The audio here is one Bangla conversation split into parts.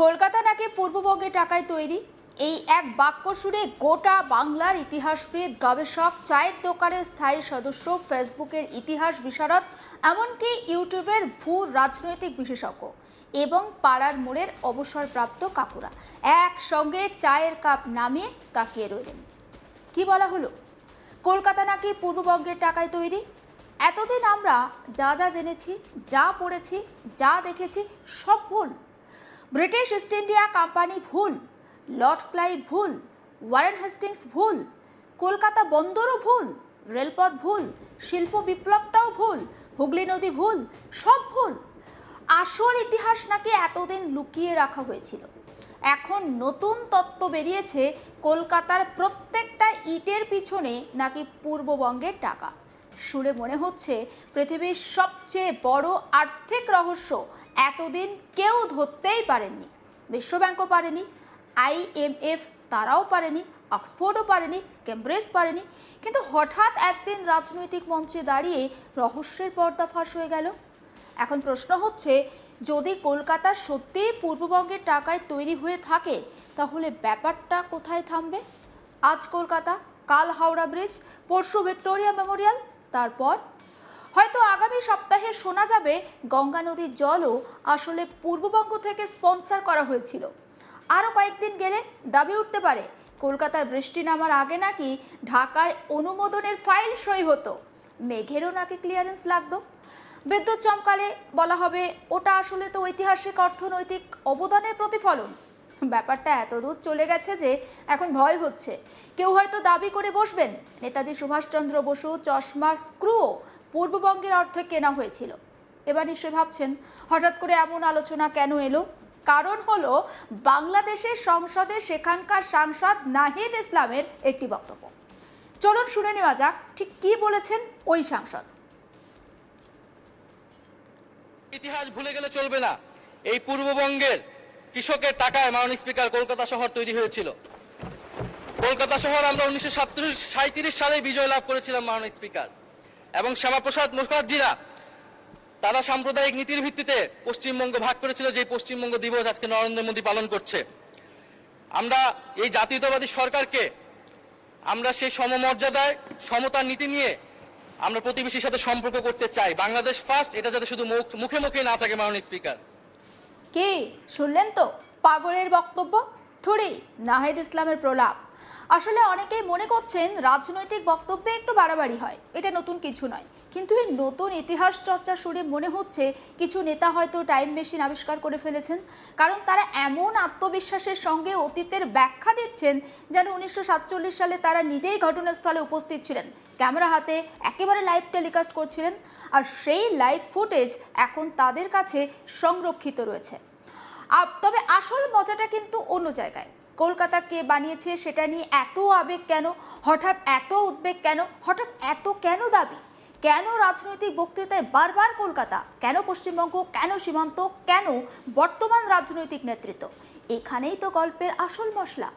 কলকাতা নাকি পূর্ববঙ্গে টাকায় তৈরি, এই এক বাক্য শুনে গোটা বাংলার ইতিহাসবিদ, গবেষক, চায়ের দোকানের স্থায়ী সদস্য, ফেসবুকের ইতিহাস বিশারদ, এমনকি ইউটিউবের ভূ রাজনৈতিক বিশেষজ্ঞ এবং পাড়ার মোড়ের অবসরপ্রাপ্ত কাকুরা একসঙ্গে চায়ের কাপ নামিয়ে তাকিয়ে রইলেন। কি বলা হলো? কলকাতা নাকি পূর্ববঙ্গের টাকায় তৈরি। এতদিন আমরা যা যা জেনেছি, যা পড়েছি, যা দেখেছি, সব ভুল। ব্রিটিশ ইস্ট ইন্ডিয়া কোম্পানি ভুল, লর্ড ক্লাইভ ভুল, ওয়ারেন হেস্টিংস ভুল, কলকাতা বন্দরও ভুল, রেলপথ ভুল, শিল্প বিপ্লবটাও ভুল, হুগলি নদী ভুল, সব ভুল। আসল ইতিহাস নাকি এতদিন লুকিয়ে রাখা হয়েছিল। এখন নতুন তত্ত্ব বেরিয়েছে, কলকাতার প্রত্যেকটা ইটের পিছনে নাকি পূর্ববঙ্গের টাকা। শুনে মনে হচ্ছে পৃথিবীর সবচেয়ে বড় আর্থিক রহস্য এতদিন কেউ ধরতেই পারেননি। বিশ্বব্যাংকও পারেনি, IMF তারাও পারেনি, অক্সফোর্ডও পারেনি, কেমব্রিজ পারেনি, কিন্তু হঠাৎ একদিন রাজনৈতিক মঞ্চে দাঁড়িয়ে রহস্যের পর্দাফাঁস হয়ে গেল। এখন প্রশ্ন হচ্ছে, যদি কলকাতা সত্যিই পূর্ববঙ্গের টাকায় তৈরি হয়ে থাকে, তাহলে ব্যাপারটা কোথায় থামবে? আজ কলকাতা, কাল হাওড়া ব্রিজ, পরশু ভিক্টোরিয়া মেমোরিয়াল, তারপর হয়তো আগামী সপ্তাহে শোনা যাবে গঙ্গা নদীর জলও আসলে পূর্ববঙ্গ থেকে স্পন্সর করা হয়েছিল। আরও কয়েকদিন গেলে দাবি উঠতে পারে, কলকাতায় বৃষ্টি নামার আগে নাকি ঢাকার অনুমোদনের ফাইল সই হতো, মেঘেরও নাকি ক্লিয়ারেন্স লাগতো। বিদ্যুৎ চমকালে বলা হবে, ওটা আসলে তো ঐতিহাসিক অর্থনৈতিক অবদানের প্রতিফলন। ব্যাপারটা এত দূর চলে গেছে যে এখন ভয় হচ্ছে, কেউ হয়তো দাবি করে বসবেন নেতাজি সুভাষচন্দ্র বসু চশমার স্ক্রুও পূর্ববঙ্গের অর্থে কেনা হয়েছিল। এবার নিশ্চয়ই ভাবছেন, হঠাৎ করে এমন আলোচনা কেন এলো? কারণ হলো বাংলাদেশের সংসদে সেখানকার সাংসদ নাহিদ ইসলামের একটি বক্তব্য। চলুন শুনে নেওয়া যাক ঠিক কি বলেছেন ওই সাংসদ। ইতিহাস ভুলে গেলে চলবে না। এই পূর্ববঙ্গের কৃষকের টাকায় মাননীয় স্পিকার কলকাতা শহর তৈরি হয়েছিল। কলকাতা শহর আমরা 1937 সালে বিজয় লাভ করেছিলাম মাননীয় স্পিকার, এবং শ্যামাপ্রসাদ মুখার্জিরা তারা সাম্প্রদায়িক নীতির ভিত্তিতে পশ্চিমবঙ্গ ভাগ করেছিল, যে পশ্চিমবঙ্গ দিবস আজকে নরেন্দ্র মোদী পালন করছে। আমরা এই জাতীয়তাবাদী সরকারকে আমরা সেই সমমর্যাদায় সমতার নীতি নিয়ে আমরা প্রতিবেশীর সাথে সম্পর্ক করতে চাই। বাংলাদেশ ফার্স্ট, এটা যাতে শুধু মুখে মুখে না থাকে মাননীয় স্পিকার। কি শুনলেন তো, পাগলের বক্তব্য, থুড়ি নাহিদ ইসলামের প্রলাপ। আসলে অনেকেই মনে করছেন রাজনৈতিক বক্তব্যে একটু বাড়াবাড়ি হয়, এটা নতুন কিছু নয়। কিন্তু এই নতুন ইতিহাস চর্চা শুনে মনে হচ্ছে কিছু নেতা হয়তো টাইম মেশিন আবিষ্কার করে ফেলেছেন, কারণ তারা এমন আত্মবিশ্বাসের সঙ্গে অতীতের ব্যাখ্যা দিচ্ছেন যেন 1947 সালে তারা নিজেই ঘটনাস্থলে উপস্থিত ছিলেন, ক্যামেরা হাতে একেবারে লাইভ টেলিকাস্ট করছিলেন, আর সেই লাইভ ফুটেজ এখন তাদের কাছে সংরক্ষিত রয়েছে। তবে আসল মজাটা কিন্তু অন্য জায়গায়। কলকাতা কে বানিয়েছে সেটা নিয়ে এত আবেগ কেন, হঠাৎ এত উদ্বেগ কেন, হঠাৎ এত কেন দাবি, কেন রাজনৈতিক বক্তৃতায় বারবার কলকাতা, কেন পশ্চিমবঙ্গ, কেন সীমান্ত, কেন বর্তমান রাজনৈতিক নেতৃত্ব? এখানেই তো গল্পের আসল মশলা।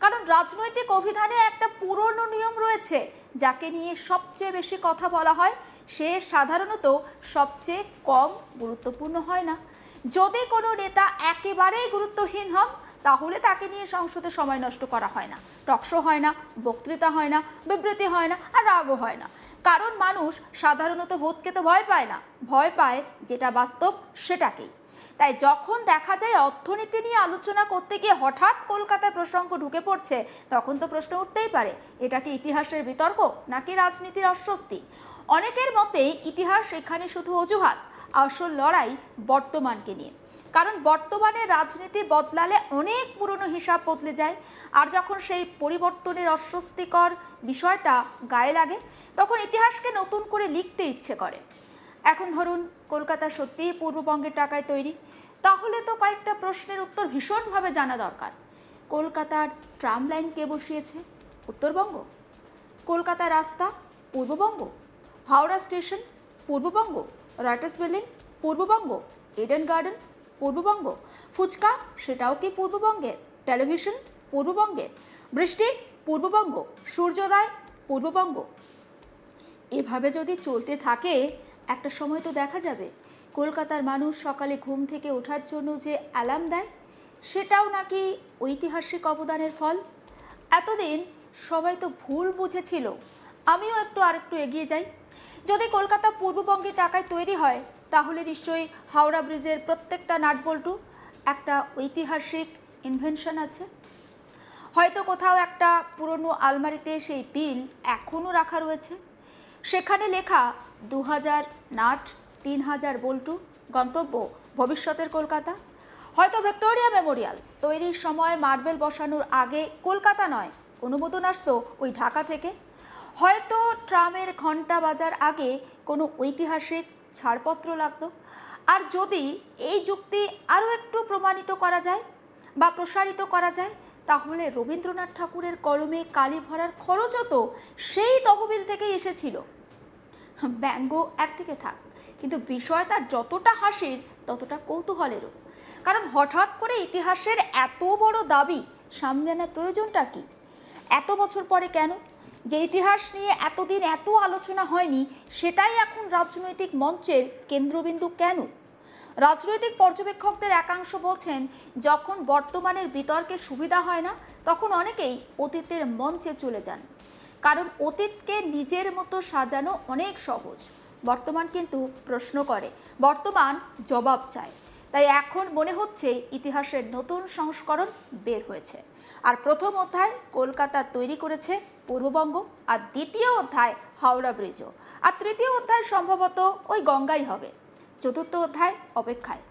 কারণ রাজনৈতিক অভিধানে একটা পুরনো নিয়ম রয়েছে, যাকে নিয়ে সবচেয়ে বেশি কথা বলা হয় সে সাধারণত সবচেয়ে কম গুরুত্বপূর্ণ হয় না। যদি কোনো নেতা একেবারেই গুরুত্বহীন হন, তাহলে তাকে নিয়ে সংসদে সময় নষ্ট করা হয় না, টকশো হয় না, বক্তৃতা হয় না, বিবৃতি হয় না, আর রাগও হয় না। কারণ মানুষ সাধারণত ভূতকে তো ভয় পায় না, ভয় পায় যেটা বাস্তব সেটাকেই। তাই যখন দেখা যায় অর্থনীতি নিয়ে আলোচনা করতে গিয়ে হঠাৎ কলকাতায় প্রসঙ্গ ঢুকে পড়ছে, তখন তো প্রশ্ন উঠতেই পারে, এটা কি ইতিহাসের বিতর্ক নাকি রাজনীতির অস্বস্তি? অনেকের মতে ইতিহাস এখানে শুধু অজুহাত, আসল লড়াই বর্তমানকে নিয়ে। কারণ বর্তমানে রাজনীতি বদলালে অনেক পুরনো হিসাব বদলে যায়, আর যখন সেই পরিবর্তনের অস্বস্তিকর বিষয়টা গায়ে লাগে, তখন ইতিহাসকে নতুন করে লিখতে ইচ্ছে করে। এখন ধরুন কলকাতা সত্যিই পূর্ববঙ্গের টাকায় তৈরি, তাহলে তো কয়েকটা প্রশ্নের উত্তর ভীষণভাবে জানা দরকার। কলকাতার ট্রাম লাইন কে বসিয়েছে? উত্তরবঙ্গ। কলকাতা রাস্তা? Purbabanga. Howrah station? Purbabanga. Writers Building? Purbabanga. Eden Gardens? Purbabanga. Fuchka? সেটাও কি পূর্ববঙ্গের। টেলিভিশন? পূর্ববঙ্গের। বৃষ্টি? পূর্ববঙ্গ। সূর্যোদয়? পূর্ববঙ্গ। এভাবে যদি চলতে থাকে, একটা সময় তো দেখা যাবে কলকাতার মানুষ সকালে ঘুম থেকে ওঠার জন্য যে অ্যালার্ম দেয়, সেটাও নাকি ঐতিহাসিক অবদানের ফল। এতদিন সবাই তো ভুল বুঝেছিল। আমিও আরেকটু এগিয়ে যাই। যদি কলকাতা পূর্ববঙ্গে টাকায় তৈরি হয়, তাহলে নিশ্চয়ই হাওড়া ব্রিজের প্রত্যেকটা নাটবল্টু একটা ঐতিহাসিক ইনভেনশন আছে। হয়তো কোথাও একটা পুরনো আলমারিতে সেই বিল এখনও রাখা রয়েছে, সেখানে লেখা 2000 নাট, 3000 বল্টু, গন্তব্য ভবিষ্যতের কলকাতা। হয়তো ভিক্টোরিয়া মেমোরিয়াল তৈরির সময় মার্বেল বসানোর আগে কলকাতা নয়, অনুমোদন আসতো ওই ঢাকা থেকে। হয়তো ট্রামের ঘন্টা বাজার আগে কোনো ঐতিহাসিক ছাড়পত্র লাগতো। আর যদি এই যুক্তি আরও একটু প্রমাণিত করা যায় বা প্রসারিত করা যায়, তাহলে রবীন্দ্রনাথ ঠাকুরের কলমে কালি ভরার খরচও তো সেই তহবিল থেকেই এসেছিল। ব্যঙ্গ একদিকে থাক, কিন্তু বিষয় তার যতটা হাসির ততটা কৌতূহলেরও। কারণ হঠাৎ করে ইতিহাসের এত বড় দাবি সামনে আনার প্রয়োজনটা কি? এত বছর পরে কেন? যে ইতিহাস নিয়ে এতদিন এত আলোচনা হয়নি, সেটাই এখন রাজনৈতিক মঞ্চের কেন্দ্রবিন্দু কেন? রাজনৈতিক পর্যবেক্ষকদের একাংশ বলছেন, যখন বর্তমানের বিতর্কে সুবিধা হয় না, তখন অনেকেই অতীতের মঞ্চে চলে যান। কারণ অতীতকে নিজের মতো সাজানো অনেক সহজ। বর্তমান কিন্তু প্রশ্ন করে, বর্তমান জবাব চায়। তাই এখন মনে হচ্ছে ইতিহাসের নতুন সংস্করণ বের হয়েছে। আর প্রথম অধ্যায় কলকাতা তৈরি করেছে পূর্ববঙ্গ, আর দ্বিতীয় অধ্যায় হাওড়া ব্রিজও, আর তৃতীয় অধ্যায় সম্ভবত ওই গঙ্গাই হবে। চতুর্থ অধ্যায় অপেক্ষায়।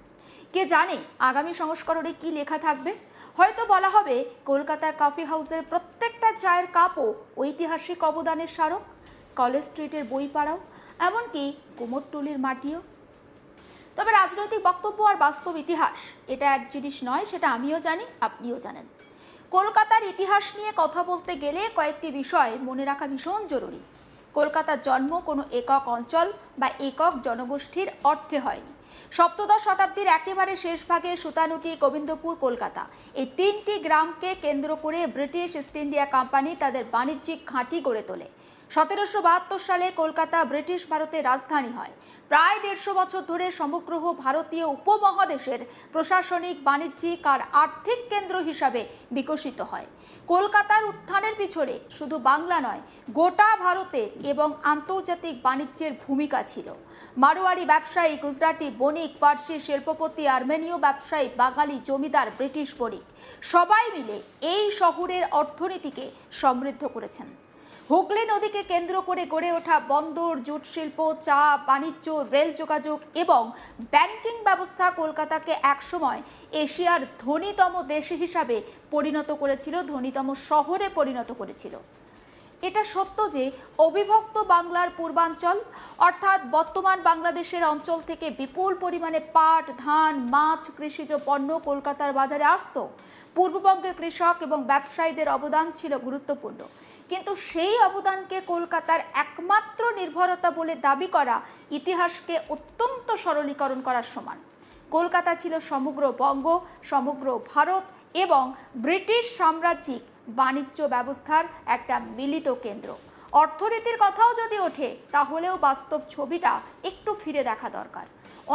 কে জানে আগামী সংস্করণে কি লেখা থাকবে? হয়তো বলা হবে কলকাতার কফি হাউসের প্রত্যেকটা চায়ের কাপও ঐতিহাসিক অবদানের স্মারক, কলেজ স্ট্রিটের বইপাড়াও, এমনকি কুমোরটুলির মাটিও। তবে রাজনৈতিক বক্তব্য আর বাস্তব ইতিহাস এটা এক জিনিস নয়, সেটা আমিও জানি, আপনিও জানেন। কলকাতার ইতিহাস নিয়ে কথা বলতে গেলে কয়েকটি বিষয় মনে রাখা ভীষণ জরুরি। কলকাতার জন্ম কোনো একক অঞ্চল বা একক জনগোষ্ঠীর অর্থে হয়নি। সপ্তদশ শতাব্দীর একেবারে শেষ ভাগে সুতানুটি, গোবিন্দপুর, কলকাতা, এই তিনটি গ্রামকে কেন্দ্র করে ব্রিটিশ ইস্ট ইন্ডিয়া কোম্পানি তাদের বাণিজ্যিক ঘাঁটি গড়ে তোলে। 1772 সালে কলকাতা ব্রিটিশ ভারতের রাজধানী হয়। প্রায় 150 বছর ধরে সমগ্র ভারতীয় উপমহাদেশের প্রশাসনিক, বাণিজ্যিক আর আর্থিক কেন্দ্র হিসাবে বিকশিত হয়। কলকাতার উত্থানের পিছনে শুধু বাংলা নয়, গোটা ভারতের এবং আন্তর্জাতিক বাণিজ্যের ভূমিকা ছিল। মারোয়ারি ব্যবসায়ী, গুজরাটি বণিক, ফার্সি শিল্পপতি, আর্মেনীয় ব্যবসায়ী, বাঙালি জমিদার, ব্রিটিশ বণিক সবাই মিলে এই শহরের অর্থনীতিকে সমৃদ্ধ করেছেন। হুগলি নদীকে কেন্দ্র করে গড়ে ওঠা বন্দর, জুট শিল্প, চা, বাণিজ্য, রেল যোগাযোগ এবং ব্যাংকিং ব্যবস্থা কলকাতাকে একসময় এশিয়ার ধনীতম দেশ হিসাবে পরিণত করেছিল, ধনীতম শহরে পরিণত করেছিল। এটা সত্য যে অবিভক্ত বাংলার পূর্বাঞ্চল অর্থাৎ বর্তমান বাংলাদেশের অঞ্চল থেকে বিপুল পরিমাণে পাট, ধান, মাছ, কৃষিজ পণ্য কলকাতার বাজারে আসত। পূর্ববঙ্গের কৃষক এবং ব্যবসায়ীদের অবদান ছিল গুরুত্বপূর্ণ, কিন্তু সেই অবদানকে কলকাতার একমাত্র নির্ভরতা বলে দাবি করা ইতিহাসকে অত্যন্ত সরলীকরণ করার সমান। কলকাতা ছিল সমগ্র বঙ্গ, সমগ্র ভারত এবং ব্রিটিশ সাম্রাজ্যিক বাণিজ্য ব্যবস্থার একটা মিলিত কেন্দ্র। অর্থনীতির কথাও যদি ওঠে, তাহলেও বাস্তব ছবিটা একটু ফিরে দেখা দরকার।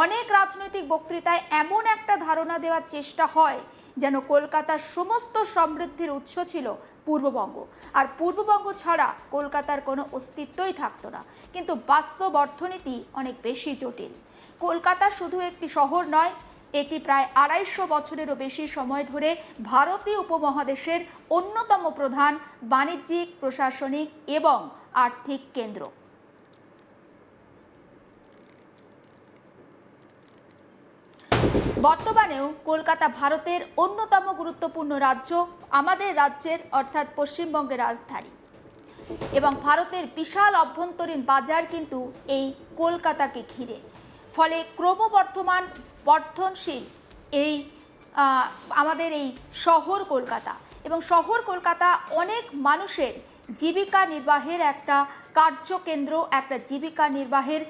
অনেক রাজনৈতিক বক্তৃতায় এমন একটা ধারণা দেওয়ার চেষ্টা হয় যেন কলকাতার সমস্ত সমৃদ্ধির উৎস ছিল পূর্ববঙ্গ, আর পূর্ববঙ্গ ছাড়া কলকাতার কোনো অস্তিত্বই থাকতো না। কিন্তু বাস্তব অর্থনীতি অনেক বেশি জটিল। কলকাতা শুধু একটি শহর নয়, এটি প্রায় 250 বছরেরও বেশি সময় ধরে ভারতীয় উপমহাদেশের অন্যতম প্রধান বাণিজ্যিক, প্রশাসনিক এবং আর্থিক কেন্দ্র। বর্তমানেও কলকাতা ভারতের অন্যতম গুরুত্বপূর্ণ রাজ্য, আমাদের রাজ্যের অর্থাৎ পশ্চিমবঙ্গের রাজধানী, এবং ভারতের বিশাল অভ্যন্তরীণ বাজার কিন্তু এই কলকাতাকে ঘিরে। ফলে ক্রমবর্ধমান বর্ধনশীল এই আমাদের এই শহর কলকাতা, এবং শহর কলকাতা অনেক মানুষের জীবিকা নির্বাহের একটা কার্যকেন্দ্র, একটা জীবিকা নির্বাহের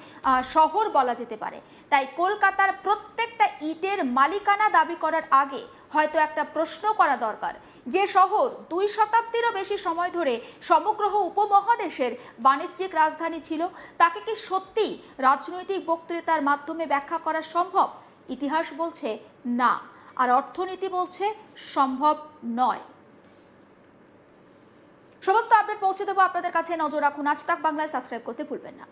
শহর বলা যেতে পারে। তাই কলকাতার প্রত্যেকটা ইটের মালিকানা দাবি করার আগে হয়তো একটা প্রশ্ন করা দরকার, যে শহর 2 শতাব্দীরও বেশি সময় ধরে সমগ্র উপমহাদেশের বাণিজ্যিক রাজধানী ছিল, তাকে কি সত্যি রাজনৈতিক বক্তৃতার মাধ্যমে ব্যাখ্যা করা সম্ভব? ইতিহাস বলছে না। আর অর্থনীতি বলছে সম্ভব নয়। সমস্ত আপডেট পৌঁছে দেবো আপনাদের কাছে। নজর রাখুন আজ তাক বাংলায়, সাবস্ক্রাইব করতে ভুলবেন না।